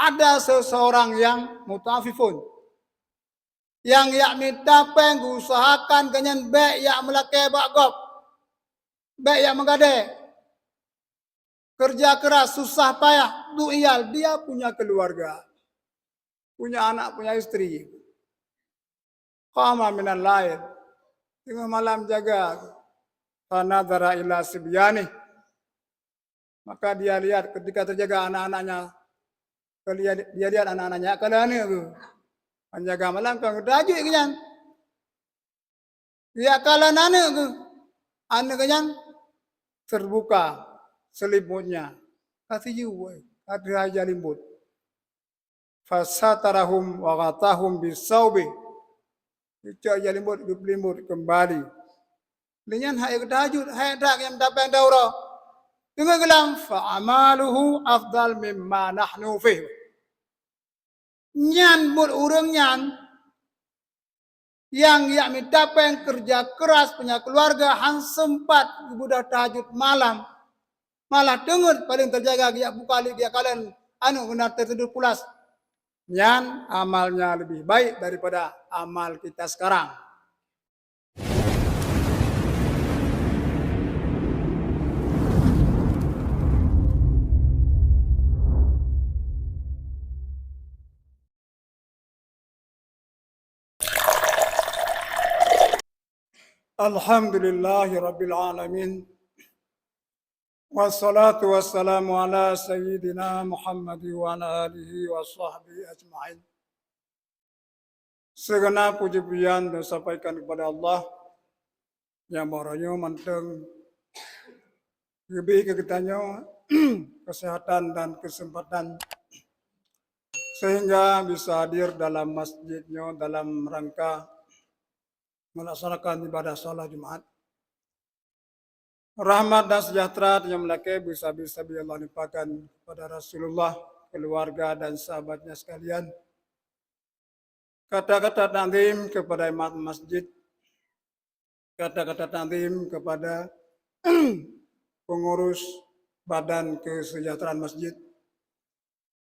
ada seseorang yang mutafifun, yang yak minta peng usahakan ganyan baik yak melakai bakgop, baik yak menggade, kerja keras, susah payah, du'iyal, dia punya keluarga, punya anak, punya istri. Qama minal lail, tengah malam jaga, fanadhara ila sibyani, maka dia lihat ketika terjaga anak-anaknya, dia lihat anak-anaknya, kalau ini menjaga malam kan daju kenyan. Ya kalau anak kenyan terbuka selimutnya. Kata juga, kata aja limbut. Fasatarahum wa ghatahum bisawbi. Itu aja limbut kembali. Dengan hai kedajut, hai dak yang dapat daurah. Dengan gelam fa'amaluhu afdal mimma nahnu fih. Nyan mur urang nyan yang minta yang kerja keras, punya keluarga, han sempat ibadah tahajud malam, malah dengar paling terjaga dia bukali dia kalian benar tertidur pulas. Nyan amalnya lebih baik daripada amal kita sekarang. Alhamdulillahi Rabbil Alamin. Wassalatu wassalamu ala Sayyidina Muhammad wa ala alihi wa sahbihi ajma'in. Segenap puji-pujian disampaikan kepada Allah yang moranya manteng lebih ke kitanya kesehatan dan kesempatan sehingga bisa hadir dalam masjidnya dalam rangka melaksanakan ibadah salat Jumat. Rahmat dan sejahtera yang melakai bisa-bisa Allah limpahkan kepada Rasulullah, keluarga dan sahabatnya sekalian. Kata-kata ta'zim kepada imam masjid, kata-kata ta'zim kepada pengurus badan kesejahteraan masjid,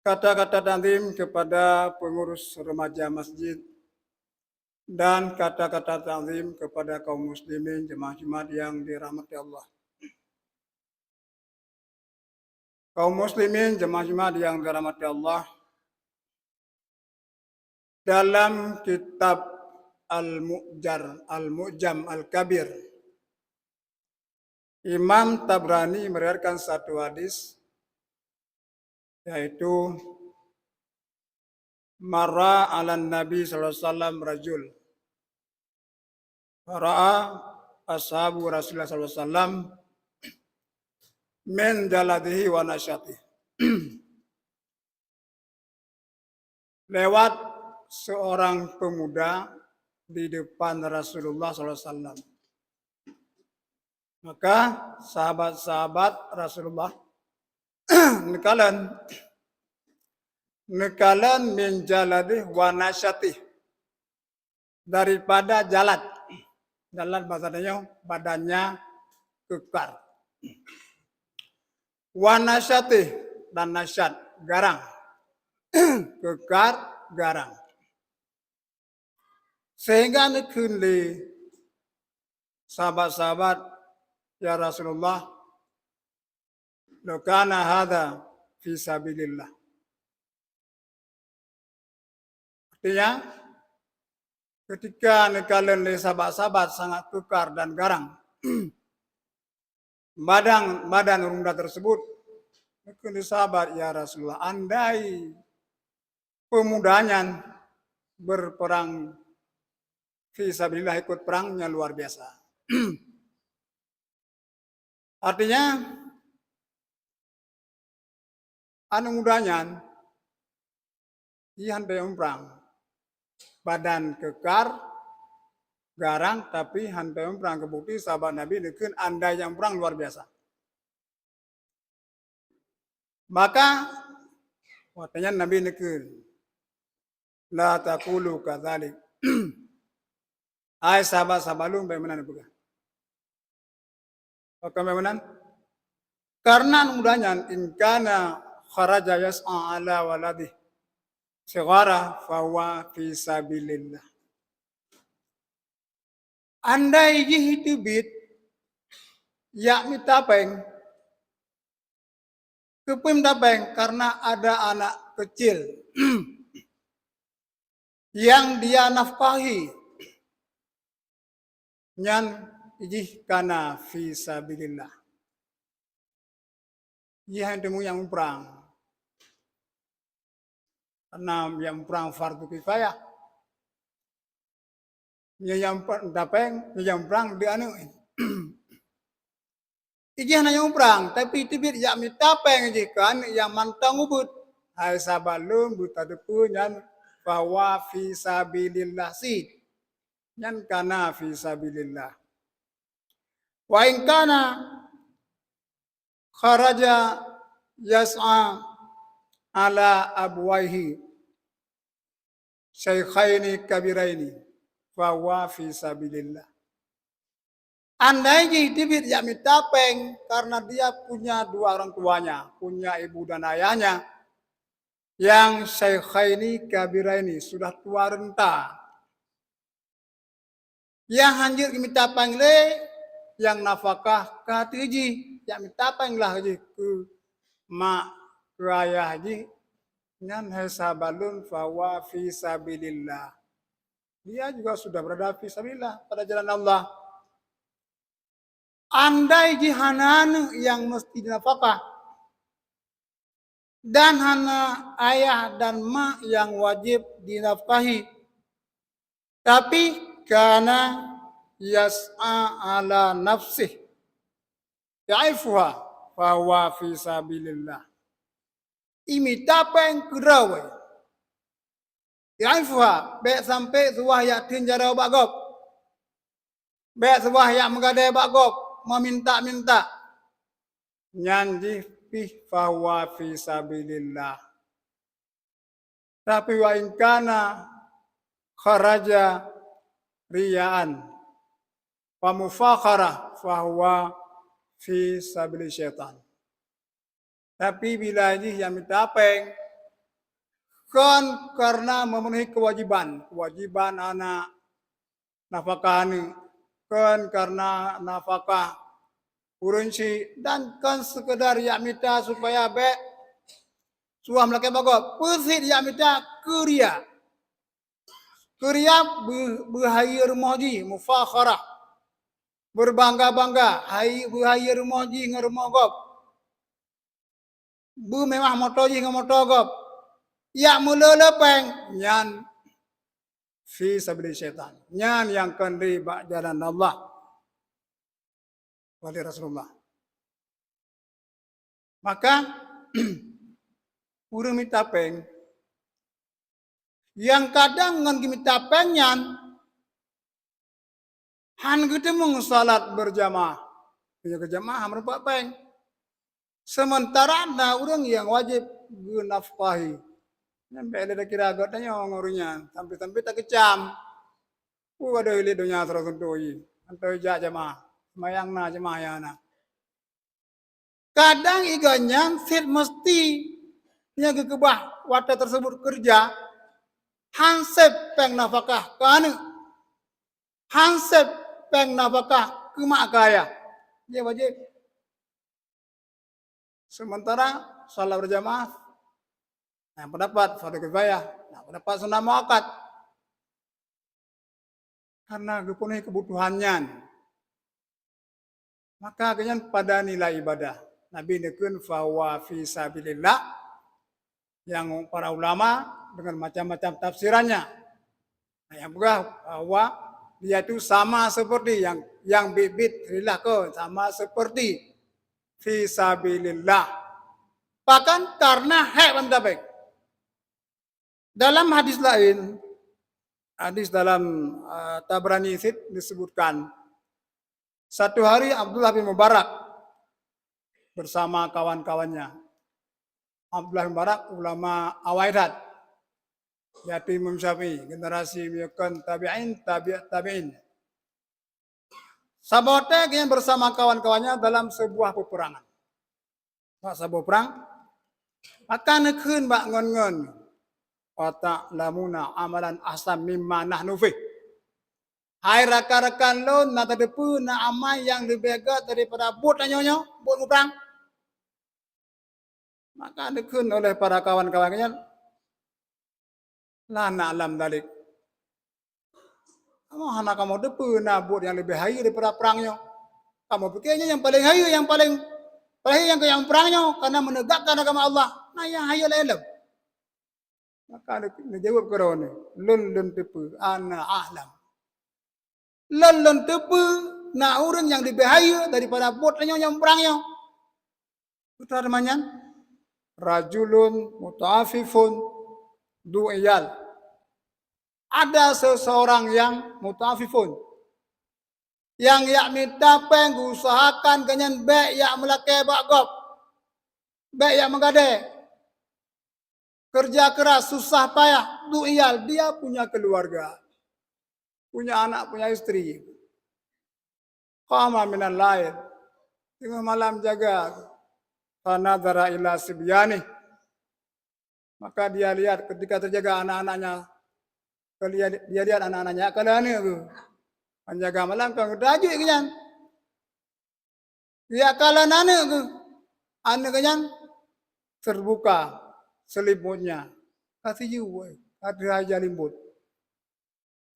kata-kata ta'zim kepada pengurus remaja masjid, dan kata-kata ta'zim kepada kaum muslimin jemaah Jumat yang dirahmati Allah. Kaum muslimin jemaah Jumat yang dirahmati Allah, dalam kitab Al-Mu'jam Al-Kabir, Imam Tabrani meriwayatkan satu hadis, yaitu marra ala Nabi sallallahu alaihi wasallam rajul. Ra'a ashabu Rasulullah sallallahu alaihi wasallam min jaladihi wa nasyatihi. Lewat seorang pemuda di depan Rasulullah SAW. Maka sahabat-sahabat Rasulullah nekalan min jaladih wa nasyatih, daripada jalat. Jalat bahasanya badannya kekar. Wa nasyatih dan nasyat garang. Kekar garang. Sehingga nekuli sahabat-sahabat, ya Rasulullah, lokana hadha fi sabilillah. Artinya, ketika nekalen sahabat-sahabat sangat kekar dan garang, badan urunda tersebut, nekuli sahabat, ya Rasulullah, andai pemudanya berperang fisabilillah, ikut perangnya luar biasa. Artinya mudanya ihan perang, badan kekar garang, tapi hantai perang kebukti sahabat Nabi nekeun andai yang perang luar biasa. Maka waktunya Nabi nekeun la taqulu kadzalik. Hai sahabat-sahabat lu bagaimana bukan? Bagaimana? Karena mudahnya in kana kharaja yas'a ala waladih Segara fawa fisabilillah. Andai jihitubit ya mitapeng kepim tapeng karena ada anak kecil yang dia nafkahi nyan ijih kana fisabilillah. Yang temu yang perang. Karena yang perang fardu kifayah. Yang tapeng, yang perang di anu. Ijih na yang perang, tapi tibit yang mitapeng ijih kan yang mantang ubud. Hai sabalun buta depu nyan bahwa fisabilillah si. Nyan kana fisabilillah. Wa in kana kharaja yas'a ala abwaihi syaikhaini kabiraini fa huwa fi sabilillah. Andai tibit ya mitapeng karena dia punya dua orang tuanya, punya ibu dan ayahnya yang syaikhaini kabiraini sudah tua renta. Yang hanjir mitapeng le yang nafkah katiji ya mitapeng lah ji ke mak ke ayah ji nyan hesabalun fawa fi sabilillah. Dia juga sudah berada fi sabilillah pada jalan Allah. Andai jihanan yang mesti dinafkah dan hana ayah dan mak yang wajib dinafkahi. Tapi karena yas'a ala nafsih ya'ifuha fahuwa fi sabilillah. Imitapeng kerawai. Ya'ifuha baik sampai suah ya tinjara bagok. Baik suah ya menggadai bagok meminta-minta. Nyanji fi fahuwa fi sabilillah. Tapi wa in kana kharaja riyaan wa mufakharah fahuwa fi sabili syaitan. Tapi bila ini yang mitapeng kan karena memenuhi kewajiban anak nafkah ni kan karena nafkah urunsi dan kan sekedar ya mita supaya be suah melakai bagok persit ya mita keria berhaya rumah ji mufakharah berbangga-bangga berhaya rumah ji ngerumah gop memang motor ji motor gop ya mula lepeng nyan fi sabili syaitan nyan yang kendi bak jalan Allah wali Rasulullah. Maka urang mitapeng yang kadang ngan mitapeng nyan han ketemu salat berjamaah. Punya berjamaah merupakan peng. Sementara ada orang yang wajib nafkahi. Nyampe ada kira agaknya ngornya sampai tak kecam. Ada hili dunia terus doi. Antoi jamaah. Mayang na jamaah yana. Kadang iganya fit mesti nya kekebah wata tersebut kerja hansep peng nafkah kan hansep peng nafkah ke mak kaya dia wajib. Sementara salat berjamaah yang pendapat fardu kifayah, nah pendapat sunnah muakkad karena dipenuhi kebutuhannya. Maka kenyan pada nilai ibadah Nabi nekun fawa fi sabilillah yang para ulama dengan macam-macam tafsirannya. Nah, yang bahwa dia itu sama seperti yang bibit rillah ke sama seperti fi sabilillah. Bahkan karena hak mendapatkan. Dalam hadis lain, hadis dalam Tabrani disebutkan satu hari Abdullah bin Mubarak bersama kawan-kawannya. Abdullah bin Mubarak ulama Awaidat, yaitu Imam Syafi'i, generasi miyakan tabi'in. Sabote yang bersama kawan-kawannya dalam sebuah peperangan. Sebuah perang, maka nekun bak ngon-ngon. wa ta'lamuna amalan ahsan mimma nahnu fih. Hai rakan-rakan lo na tadepu na amal yang lebih baik daripada bot nyonya, bot perang. Maka dikun oleh para kawan-kawannya la na'lam dalik. Kamu depu na bot yang lebih hayu daripada perangnya. Kamu pikirnya yang paling hayu, yang paling yang perangnya karena menegakkan agama Allah. Nah yang hayu lain. Maka dia jawab kerana lun tepu ana ahlam. Lun tepu na orang yang lebih hayu daripada botnya yang perangnya. Putra temannya rajulun muta'afifun du'iyal. Ada seseorang yang muta'afifun yang minta pengusahakan kenyan baik yang melakai bakgop, baik yang menggadai, kerja keras, susah payah, du'iyal, dia punya keluarga, punya anak, punya istri. Qama minal lail, tengah malam jaga, fanadhara ila sibyani. Maka dia lihat ketika terjaga anak-anaknya, dia lihat anak-anaknya, kalau ini penjaga malam kan dajuk kenyan. Ya kalau anak kenyan terbuka selimutnya. Kata juga, ada aja limbut.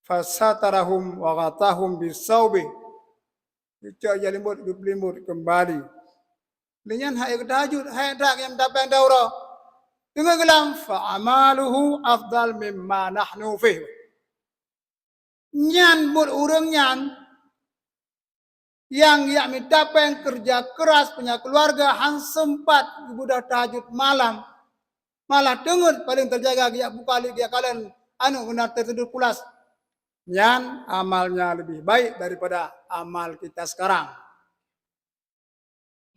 Fasatarahum wa ghatahum bisawbi. Itu aja limbut kembali. Dengan hai kedajut, hai dak yang dapat daurah. Dengan gelam fa'amaluhu afdal mimma nahnu fih. Nyan bud urang nyan yang minta kerja keras punya keluarga han sempat budak tahajud malam malah dengar paling terjaga dia bukali dia kalian kena tertidur pulas. Nyan amalnya lebih baik daripada amal kita sekarang.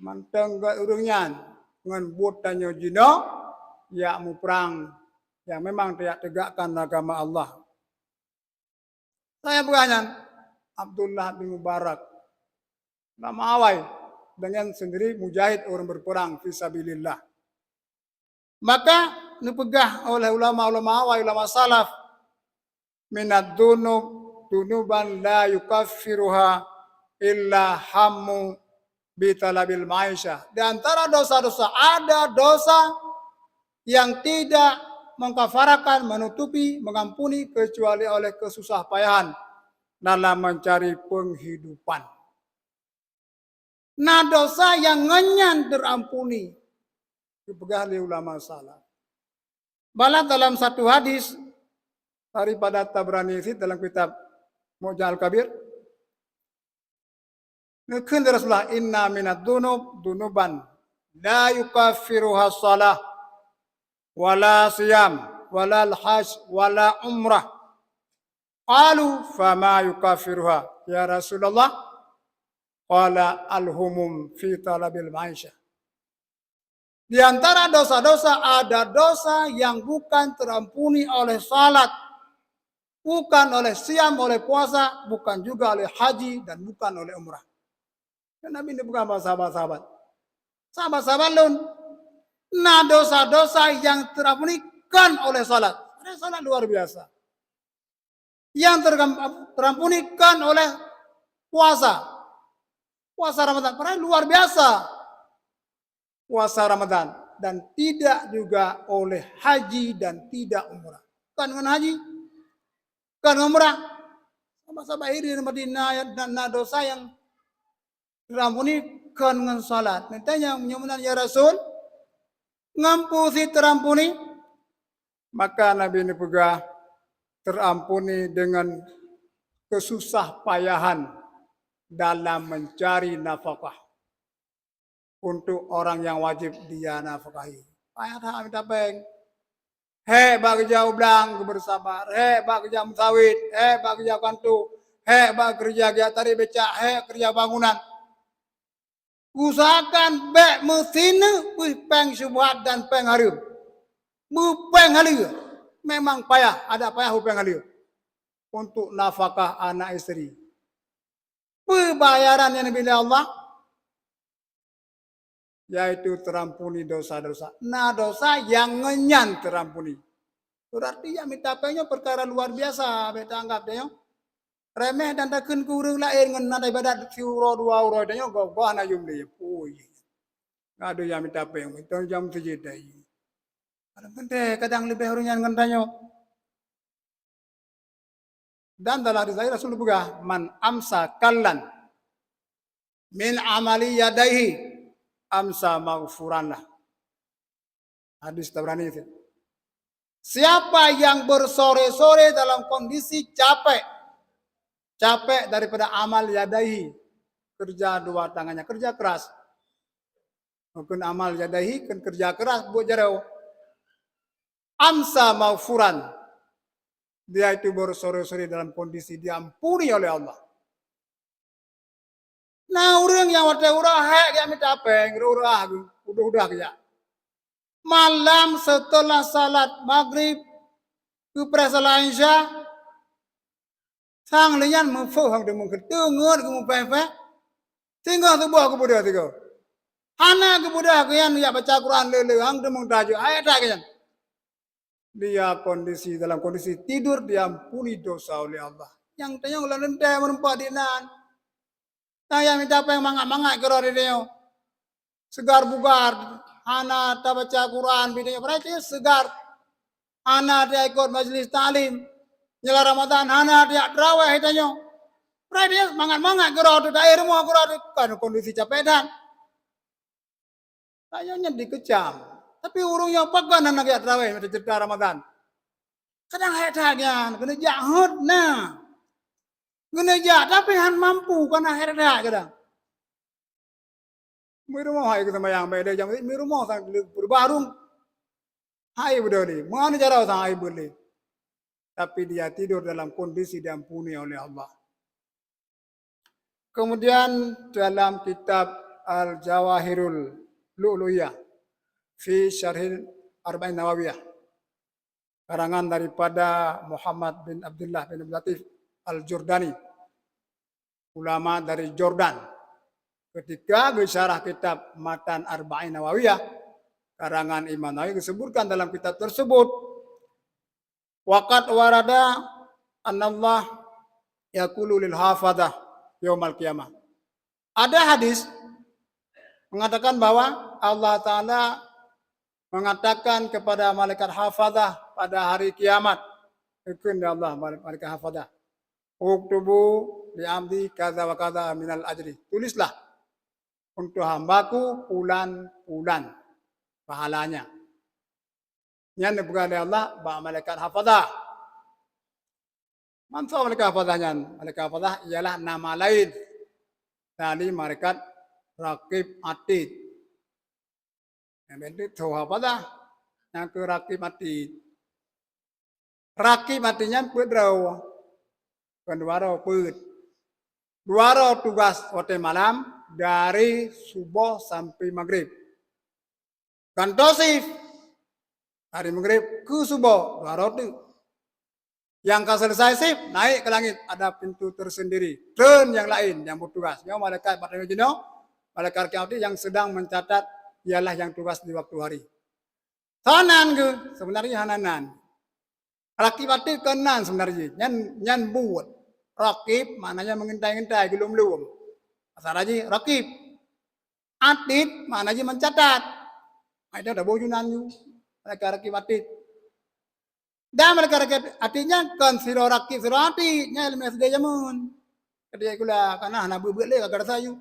Manteng gak urang nyan dengan buat tanya jino ya mu perang yang memang tidak tegakkan agama Allah. Saya bertanya, Abdullah bin Mubarak, nama awal dengan sendiri mujahid orang berperang fisabilillah. Maka dipegah oleh ulama-ulama awal, ulama salaf, minad dunuban la yukaffiruha illa hammu bitalabil maisha. Di antara dosa-dosa ada dosa yang tidak mengkafarakan, menutupi, mengampuni kecuali oleh kesusah payahan dalam mencari penghidupan. Nah dosa yang ngenyan terampuni dipegah oleh ulama salaf. Malah dalam satu hadis daripada Tabrani dalam kitab Mu'jam al-Kabir, nukun Rasulullah inna minad dunuban la yukaffiruha salah wala siyam, wala al-hajj, wala umrah. Qalu fama yukaffiruha ya Rasulullah? Qala al-humum fi talabil maisha. Di antara dosa-dosa ada dosa yang bukan terampuni oleh salat, bukan oleh siyam, oleh puasa, bukan juga oleh haji dan bukan oleh umrah. Dan Nabi ini bukan sahabat-sahabat. Sahabat-sahabat lun. Nah dosa-dosa yang terampunikan oleh salat. Ada salat luar biasa. Yang terampunikan oleh puasa. Puasa Ramadan. Padahal luar biasa. Puasa Ramadan. Dan tidak juga oleh haji dan tidak umrah. Kan dengan haji. Kan umrah. Sahabat-sahabat ini di Madinah dan dosa yang terampunikan dengan salat. Mintanya menyamunan ya Rasul. Ngampusi terampuni, maka Nabi ini pegah terampuni dengan kesusah payahan dalam mencari nafkah untuk orang yang wajib dia nafkahi. Payah tak minta peng. Bagi jauh belang bersabar. Bagi jauh sawit. Bagi jauh kantu. Bagi kerja dia tadi becak. Kerja bangunan. Usahakan baik mesin peng syubhat dan peng harum. Peng halir. Memang payah. Ada payah peng halir. Untuk nafkah anak istri. Pembayaran yang diberi Allah. Yaitu terampuni dosa-dosa. Nah dosa yang ngenyan terampuni. Berarti yang minta penyo perkara luar biasa, beta anggap dia. Remeh dan takun kurang lain dengan nada ibadat siuro 2 euro dia go ana jumli. Puy. Ngado yang minta penyo, itu jam sejidai. Kadang lebih harusnya ngentanyo. Dan dalam hadis lain Rasul juga man amsa kallan min amali yadaihi amsa maghfuran lah. Hadis Tabrani itu. Siapa yang bersore-sore dalam kondisi capek daripada amal yadaihi, kerja 2 tangannya, kerja keras. Mungkin amal yadaihi kan kerja keras buat jarau. Amsa maghfuran. Dia itu bersore-sore dalam kondisi diampuni oleh Allah. Nah, orang yang wate urah dia minta apa? Urah udah ya. Malam setelah salat maghrib ke salat isya sang lian mufo hang demu ketungur ke mupepe tinggal sebuah kebudah tiga. Hana kebudah kian ya baca Quran lele hang demu tajuk ayat kian. Dia dalam kondisi tidur diampuni dosa oleh Allah. Yang tanya ulah lente merempat dinan. Saya minta apa yang mangak-mangak kira dia. Segar bugar, ana ta baca Quran bidanya berarti segar. Ana dia ikut majlis talim. Nyala Ramadan ana dia terawih tanya. Berarti mangat-mangak kira tu daerah mu kira kan kondisi capek dan. Kayaknya dikecam. Tapi urungnya pegan anak ya terawih macam cerita Ramadan. Kadang hayat kena jahat nah. Kena jahat tapi han mampu kana hayat kadang. Miru mau hai kita mayang beda jam miru mau sang berbarung. Hai bedoli, mana cara sang hai boleh. Tapi dia tidur dalam kondisi diampuni oleh Allah. Kemudian dalam kitab Al-Jawahirul Lu'lu'iyah fi Syarhil Arba'in Nawawiyah. Karangan daripada Muhammad bin Abdullah bin Abdul Latif Al-Jordani. Ulama dari Jordan. Ketika bisyarah kitab Matan Arba'in Nawawiyah, karangan Imam Nawawi disebutkan dalam kitab tersebut, waqad warada annallah yaqulu lil hafadah yaumal qiyamah. Ada hadis mengatakan bahwa Allah Ta'ala mengatakan kepada malaikat hafadah pada hari kiamat. Ikun Allah malaikat hafadah. Uktubu li'amdi kaza wa kaza minal ajri. Tulislah untuk hambaku pulan-pulan pahalanya. Yang bukan oleh Allah, bahwa malaikat hafadah. Manfaat malaikat hafadahnya. Malaikat hafadah ialah nama lain dari malaikat Raqib Atid. Yang itu hafadah. Yang ke Raqib Atid. Raqib Atidnya pedraw. Kedua put. 2 tugas waktu malam dari subuh sampai maghrib. Kantosif hari maghrib ke subuh 2 tu. Yang kan selesai sip naik ke langit ada pintu tersendiri. Dan yang lain yang bertugas. Yang malaikat pada jino, malaikat kiamat yang sedang mencatat ialah yang tugas di waktu hari. Hanan ke sebenarnya hananan. Rakib itu kenan sebenarnya. Nyan buat. Rakib maknanya mengintai-intai belum. Asal aja rakib. Atid maknanya mencatat. Ada bojunan you. Mereka rakib atid. Dan mereka rakib atidnya kan siro rakib siro atidnya ilmu SD jamun. Kedia kula kana hana buat le kagak sayu.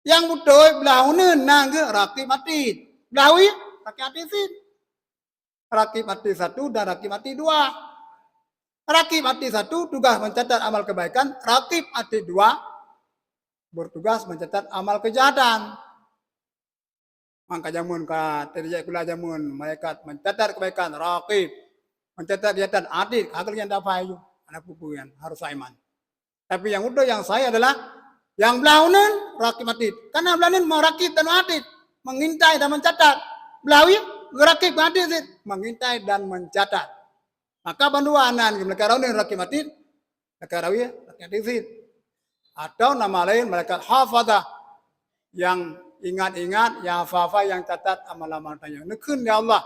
Yang betul belauneun nang ke rakib atid. Belaui rakib atid sin. Rakib atid 1 dan rakib atid 2. Rakib atid 1 tugas mencatat amal kebaikan, rakib atid 2 bertugas mencatat amal kejahatan. Mangka jamun ka terjadi kula jamun malaikat mencatat kebaikan, rakib mencatat kejahatan, atid kagak yang dapat anak pupuyan harus iman. Tapi yang udah yang saya adalah yang belaunan rakib atid. Karena belaunan mau rakib dan atid mengintai dan mencatat. Belawi rakib atid mengintai dan mencatat. Maka banduanan mereka raunin rakib atid, mereka rawi rakib atid. Atau nama lain malaikat hafadah yang ingat-ingat, yang hafal yang catat amal-amal tanya. Nekun ya Allah.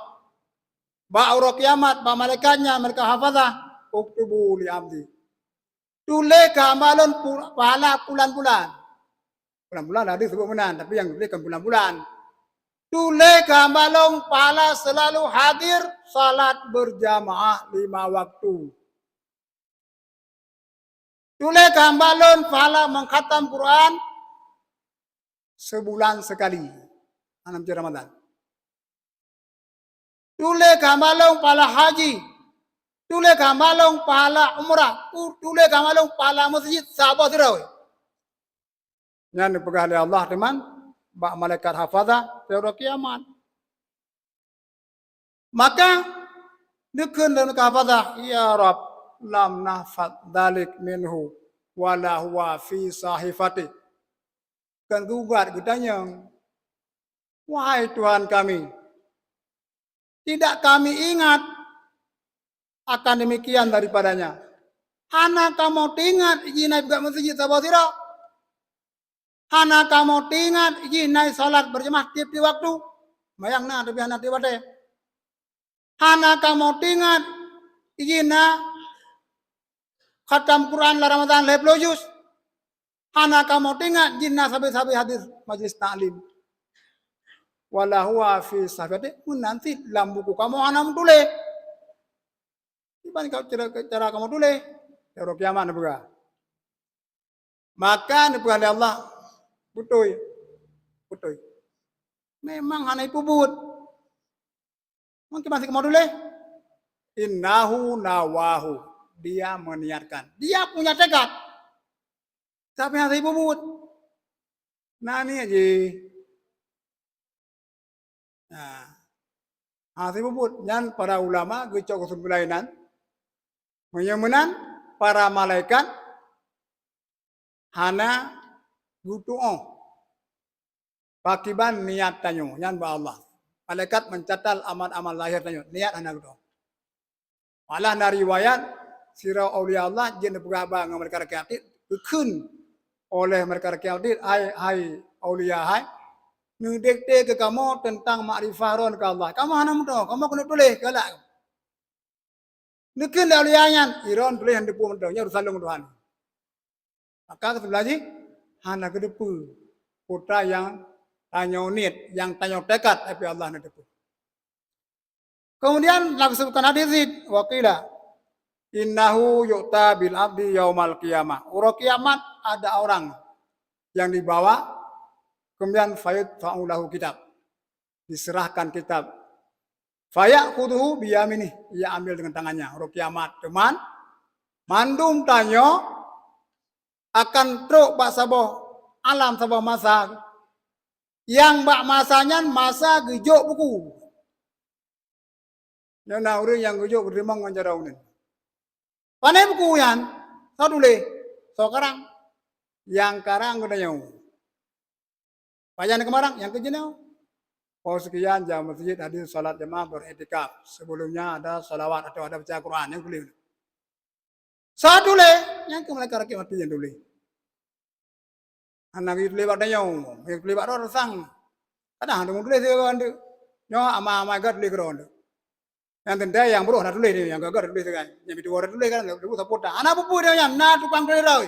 Ba'ura kiamat, ba malaikatnya mereka hafazah, uktubu li abdi. Tulis amalan pahala bulan-bulan. Bulan-bulan ada sebut bulan, tapi yang tulis kan bulan-bulan. Tulis amalan pahala selalu hadir salat berjamaah 5 waktu. Tulis amalan pahala mengkhatam Quran sebulan sekali. 6 Ramadan. Tulis amalan pahala haji. Tulis amalan pahala umrah. Tulis amalan pahala masjid sahabat terawih. Yang dipegang oleh Allah teman, bak malaikat hafazah pada kiamat. Maka dikun dan hafazah, ya Rab, lam nahfad dalik minhu wala huwa fi sahifati. Kan gugat katanya, wahai Tuhan kami, tidak kami ingat akan demikian daripadanya. Hana kamu ingat jinai buka masjid sahabat terawih. Hana kamu tingat jinai salat berjemaah tiap waktu. Mayang na tapi hana tiap waktu. Hana kamu tingat jinai khatam Quran la Ramadan leplo juz. Hana kamu tingat jinai sabi-sabi hadis majlis ta'lim. Wala huwa fi sahifati, nanti dalam buku kamu hana tulis. Iban kau cara kamu tulis. Hari kiamat buka. Maka oleh Allah Betul. Memang hana pubut. Mungkin masih kemau dulu. Innahu nawahu. Dia meniatkan. Dia punya tekad. Tapi hana pubut. Nah ini aja. Nah. Hana pubut. Dan para ulama. Gecok kesembilainan. Menyemenan. Para malaikat. Hana Gutu'o. Pakiban niat tanyo. Yan ba Allah. Malaikat mencatat amal-amal lahir tanyo. Niat anak gutu'o. Malah na riwayat. Sirah awliya Allah. Jin bergabah dengan mereka rakyat. Kekun oleh mereka rakyat. Hai awliya hai. Ngedekte ke kamu tentang makrifah ron ke Allah. Kamu hana muda. Kamu kena tulis. Galak. Nekun dah awliyanya. Iron tulis yang depu muda. Nya rusalung Tuhan. Maka kita belajar. Hana kedepu putra yang tanya unit, yang tanya tekad, tapi Allah nak depu. Kemudian langsungkan hadis ini, wakila innahu yu'ta bil abdi yaumal qiyamah. Ura kiamat ada orang yang dibawa, kemudian fayud fa'ulahu kitab, diserahkan kitab. Fayakhudhu biyamini, ia ambil dengan tangannya. Ura kiamat, teman, mandum tanya. Akan truk bak sabah alam sabah masa yang bak masanya masa gejuk buku. Nona orang yang gejuk berimang menjarau ni. Panai buku yang so tulis so karang yang karang kena nyau. Pajan kemarang yang kejenau. Oh sekian jam masjid hadir salat jemaah beriktikaf. Sebelumnya ada salawat atau ada baca Quran yang boleh. Saat dulu, yang ke mereka rakyat mati yang dulu. Anak itu lewat dia, yang lewat orang sang. Kadang ada mungkin dia kan tu, nyo ama gad lewat orang tu. Yang tenda yang beruh nak tulis dia, yang gagak tulis kan, yang itu orang tulis kan, lepas support. Anak apa dia yang nak tukang kelirau.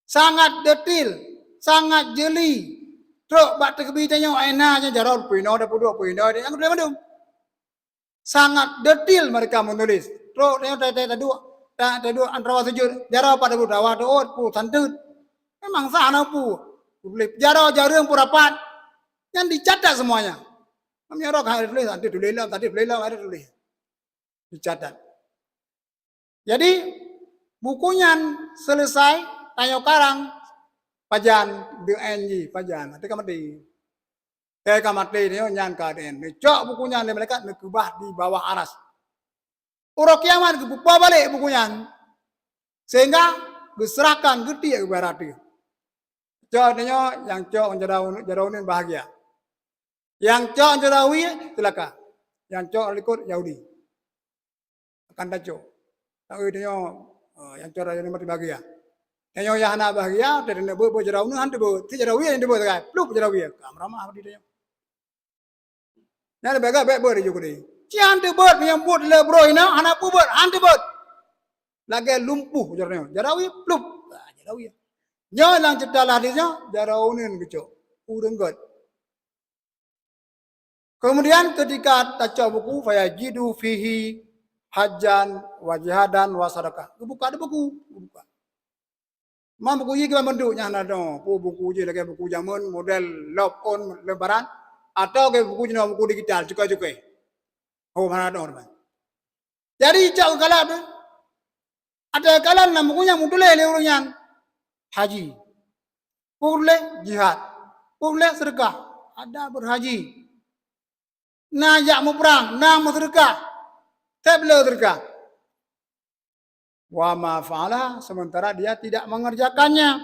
Sangat detail, sangat jeli. Teruk bak terkebitanya, enaknya jarau pino, ada puluh pino, yang tulis mana? Sangat detail mereka menulis. Teruk dia tak dua. Tak ada antara sujud jarau pada budak waktu pu santut memang sana pu jarau yang purapat yang dicatat semuanya kami orang hari tulis nanti tulis hari tulis dicatat jadi bukunya selesai tanya karang pajan DNG pajan nanti kamati dia nyan kaden cok bukunya mereka nekubah di bawah aras. Ura kiamat kebuka balik bukunya. Sehingga diserahkan gede ke berarti. Jadinya yang cok jaraunin bahagia. Yang cok jarawi celaka. Yang cok ikut Yahudi. Akan dacok. Tapi dia yang cok jaraunin mati bahagia. Yang hana bahagia, dia nak buat jaraunin hantu buat. Si jarawi yang dia buat kan. Peluk jarawi. Ramah apa dia. Yang bahagia baik dia juga dia. Cian tu bird yang buat le bro ina anak pu bird han tu bird. Lagi lumpuh jarang. Jarawi plup. Jarawi. Nyo lang cerita hadisnya jarawunin kecok. Urang god. Kemudian ketika taca buku fayajidu fihi hajan wa jihadan wa sadaqah. Buka ada buku, buka. Mam buku ye kita menduknya nado, buku je lagi buku zaman model lock on lebaran atau ke buku jenis buku digital juga. Oh mana ada orang. Jadi cak kalah tu. Ada kalah nama bukunya mutule leurunyan haji. Puleh jihad. Puleh sedekah. Ada berhaji. Najak mu perang, nak mu sedekah. Tak boleh sedekah. Wa ma fa'ala sementara dia tidak mengerjakannya.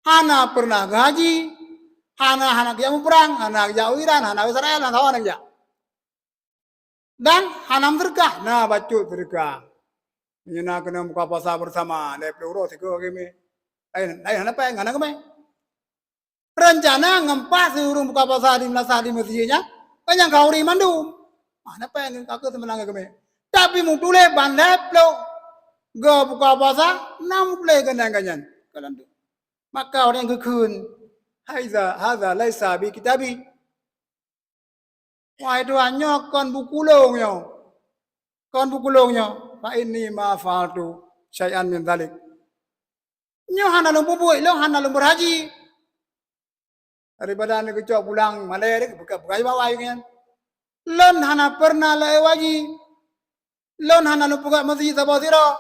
Hana pernah gaji, hana dia mu perang, hana jawiran, hana Israel, hana kawan aja. Dan hana sedekah. Nah, baca sedekah. Nyena kena buka puasa bersama, le peluru tiga kami. Ai hana apa hana kami. Rencana ngempas urung buka puasa di Melasah di masjidnya, banyak kauri mandum. Mana pengen aku semenang kami. Tapi mutule bandai plo, go buka puasa, nam play ganyan. Kalan tu. Maka orang yang kekun, haza laisa bi kitabi. Wah itu hanya kon buku longnya, kon buku longnya. Fa ini ma fa'altu syai'an min dzalik. Nyo hana lu bubui, lo hana lu berhaji. Daripada ni kecok pulang malai dia buka bawah kan. Lon hana pernah lai waji. Lon hana lu buka masjid sabotiro.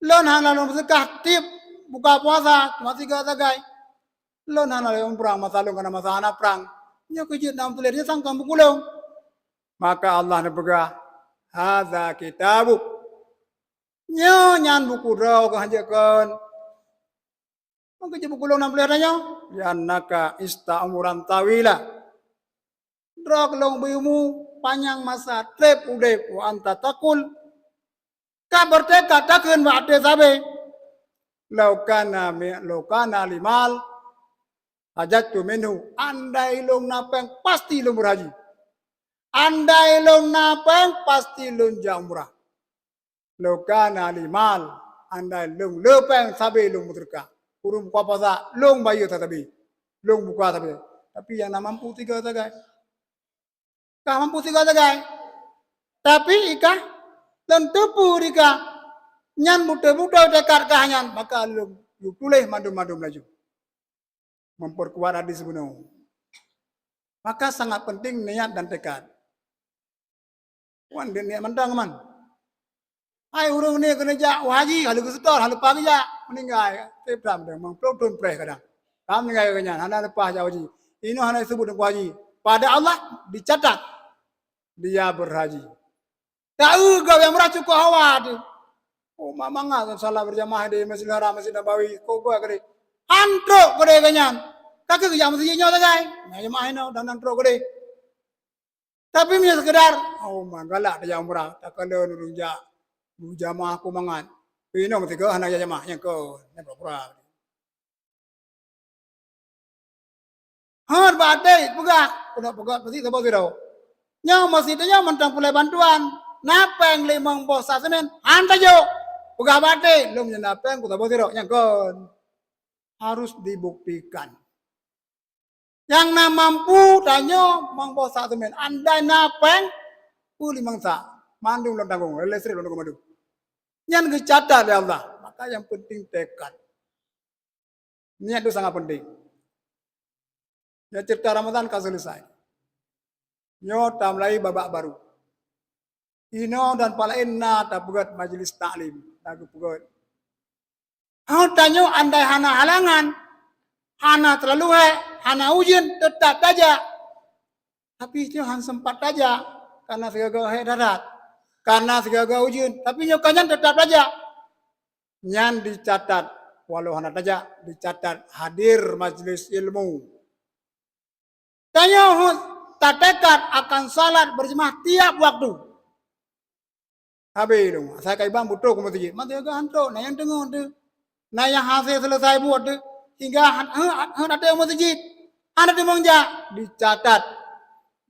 Lon hana lu sedekah tip buka puasa masih gak sagai. Lon hana lu perang masalung kana masana perang. Nya kejut nam tulis dia sangkam bukulong. Maka Allah nebega hadza kitabuk. Nyo nyan buku ro ko hajakeun. Maka je bukulong nam tulis nyo. Yanaka ista'muran tawila. Drog long biumu panjang masa trep udep wa anta takul. Kabar teka takun wa ate sabe. Laukana limal. Hajatu minhu. Andai long napeng pasti long berhaji. Andai long napeng pasti long jamurah. Laukana limal. Andai long lepeng sabe long muterka. Urung buka puasa, long bayu tetapi, long buka tapi yang nak mampu tiga tagai, kah mampu tiga tagai, tapi ika dan tepu ika, nyan buta dekat kahanyan, maka long tuleh madum laju, memperkuat hadis sebenar. Maka sangat penting niat dan tekad. Wan niat mendang man. Ai urung ni kena jak haji, halu kesetor, halu pagi jak meninggal. Tepram dah, mengplotun preh kadang. Kam meninggal kenyan, hana lepas jak haji. Ini hana disebut dengan haji. Pada Allah dicatat dia berhaji. Tahu kau yang merah cukup hawa tu. Oh mama ngah salah berjamaah di Masjidil Haram, Masjid Nabawi. Kau gua kere. Antrok kere kenyan. Kakek kerja masjidnya tagai. Nah jamaah ini dan antrok kere. Tapi punya sekedar. Oh galak dia umrah. Tak kena nurung jak. Jamaah aku mangan. Pino mesti ke anak jamaah yang kau nak berapa? Har badai pegak, pegak mesti sebab itu. Yang masjidnya mentang pulai bantuan. Napeng limang bos sasemen. Anda jo. Pegak badai. Lom napeng ku sebab itu. Yang kau harus dibuktikan. Yang nak mampu tanya mang bos sasemen. Anda napeng ku limang sa. Mandung lo tanggung, lestri lo tanggung mandung. Yang dicatat oleh Allah. Maka yang penting tekad. Niat itu sangat penting. Ya cerita Ramadan kan selesai. Nyo tamlai babak baru. Ino dan pala inna tak buat majelis taklim. Tak buat. Hau tanyo andai hana halangan. Hana terlalu hana ujian tetap saja. Tapi itu hanya sempat saja. Karena segala darat. Karena segala ujian, tapi nyokanyan tetap saja. Nyan dicatat, walau hana saja dicatat hadir majelis ilmu. Tanya tak tekad akan salat berjemaah tiap waktu. Habis dong, saya kai bang butuh ke masjid. Masih agak hantu, nah yang tengok tu, nah yang hasil selesai buat tu, hingga ada yang masjid, ada yang mengja dicatat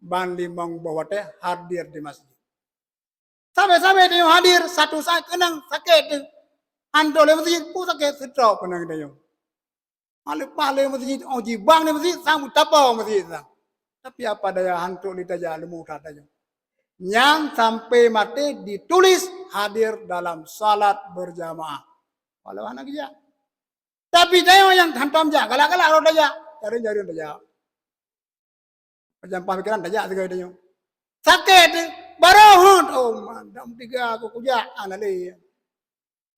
ban limang bawa teh hadir di masjid. Sampai-sampai dia hadir satu saat kenang sakit tu. Ando le masjid pun sakit sedap kenang dia. Paling masjid oji bang di masjid sang tapau masjid sang. Tapi apa daya hantu li taja lemu kata dia. Yang sampai mati ditulis hadir dalam salat berjamaah. Walau anak dia. Tapi dia yang hantam ja, galak-galak orang dia. Jari-jari dia. Macam pemikiran dia juga dia. Sakit barohut mandam tiga aku kuja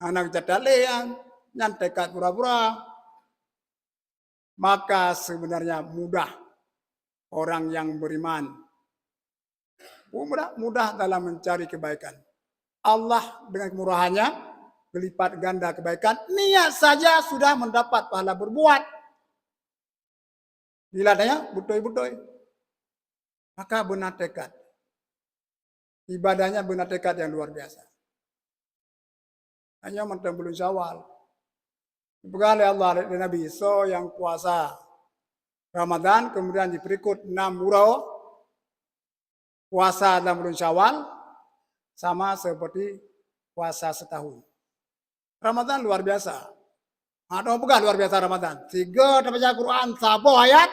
anak jadalean nyantekat pura-pura. Maka sebenarnya mudah orang yang beriman. Mudah dalam mencari kebaikan. Allah dengan kemurahannya berlipat ganda kebaikan. Niat saja sudah mendapat pahala berbuat. Bila adanya butoy-butoy. Maka benar tekad. Ibadahnya benar tekad yang luar biasa. Hanya mentang bulan Syawal. Dibekali Allah dan Nabi so yang puasa Ramadan kemudian berikut 6 murau puasa dalam bulan Syawal sama seperti puasa setahun. Ramadan luar biasa. Ada apa luar biasa Ramadan? 3 baca Quran sabo ayat.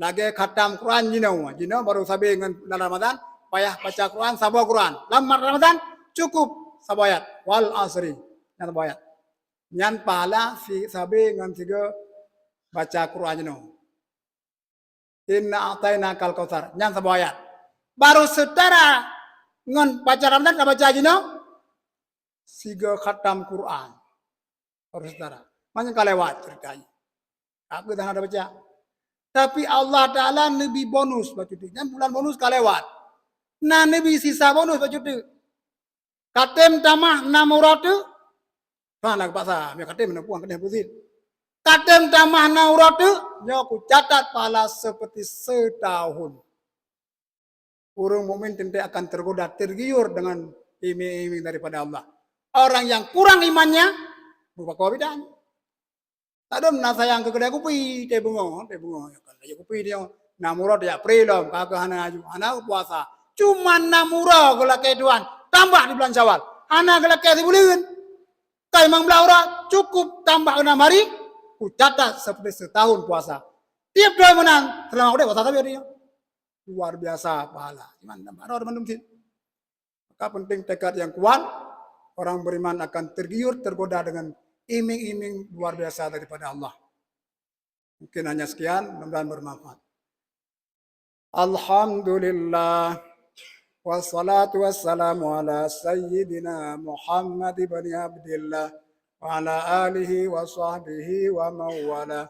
Lagi khatam Quran jino baru sabi dengan dalam Ramadan payah baca Quran sabo Quran. Dalam Ramadan cukup sabo ayat wal asri yang sabo ayat. Nyan pahala si sabi dengan 3 baca Quran jino. Inna a'tayna kal kautsar nyan sabo ayat. Baru setara dengan baca Ramadan baca jino 3 khatam Quran. Baru setara. Macam kalewat ceritanya. Aku dah ada baca. Tapi Allah Ta'ala lebih bonus baca itu. Dan bulan bonus kalewat. Nah lebih sisa bonus baca itu. Katem tamah 6 urat tu. Mana paksa. Dia katem nak puang kena pusit. Katem tamah 6 urat tu. Dia aku catat pahala seperti setahun. Orang mukmin tentu akan tergoda, tergiur dengan iming-iming daripada Allah. Orang yang kurang imannya, buka kawidan. Tak ada nak sayang ke kedai kopi, teh bunga. Kedai kopi dia, namura dia prelom, kakak hana aju, hana puasa. Cuma namura gelak keduan, tambah di bulan Syawal. Hana gelak keduan, kai mang belaura cukup tambah 6 hari, ku catat seperti setahun puasa. Tiap dia menang, selama udah puasa tapi dia. Luar biasa pahala. Gimana? Orang mendung sih. Maka penting tekad yang kuat. Orang beriman akan tergiur, tergoda dengan iming-iming luar biasa daripada Allah. Mungkin hanya sekian, mudah-mudahan bermanfaat. Alhamdulillah. Wassalatu wassalamu ala sayyidina Muhammad ibn Abdillah. Wa ala alihi wa sahbihi wa mawala.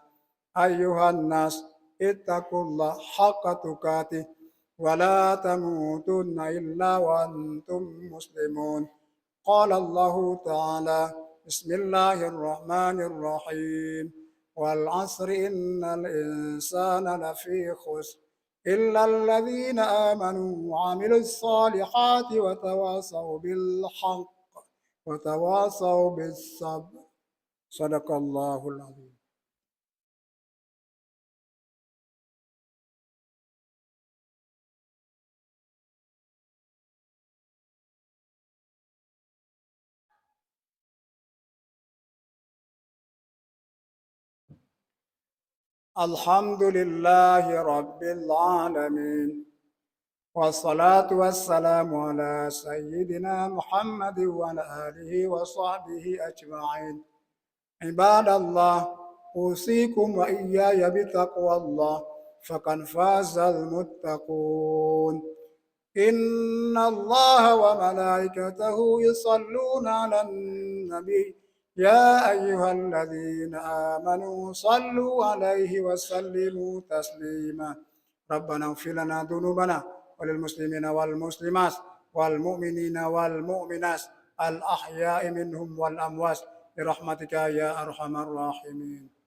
Ayuhan nas, ittaqullah haqqa tuqatih. Wa la tamutunna illa wa antum muslimun. قال الله تعالى بسم الله الرحمن الرحيم والعصر إن الإنسان لفي خسر إلا الذين آمنوا وعملوا الصالحات وتواصوا بالحق وتواصوا بالصبر صدق الله العظيم. الحمد لله رب العالمين والصلاة والسلام على سيدنا محمد وعلى آله وصحبه أجمعين. عباد الله أوصيكم وإياي بتقوى الله فقد فاز المتقون. إن الله وملائكته يصلون على النبي يا أيها الذين آمنوا صلوا عليه وسلموا تسليما. ربنا اغفر لنا ذنوبنا وللمسلمين والمسلمات والمؤمنين والمؤمنات الأحياء منهم والأموات برحمتك يا أرحم الراحمين.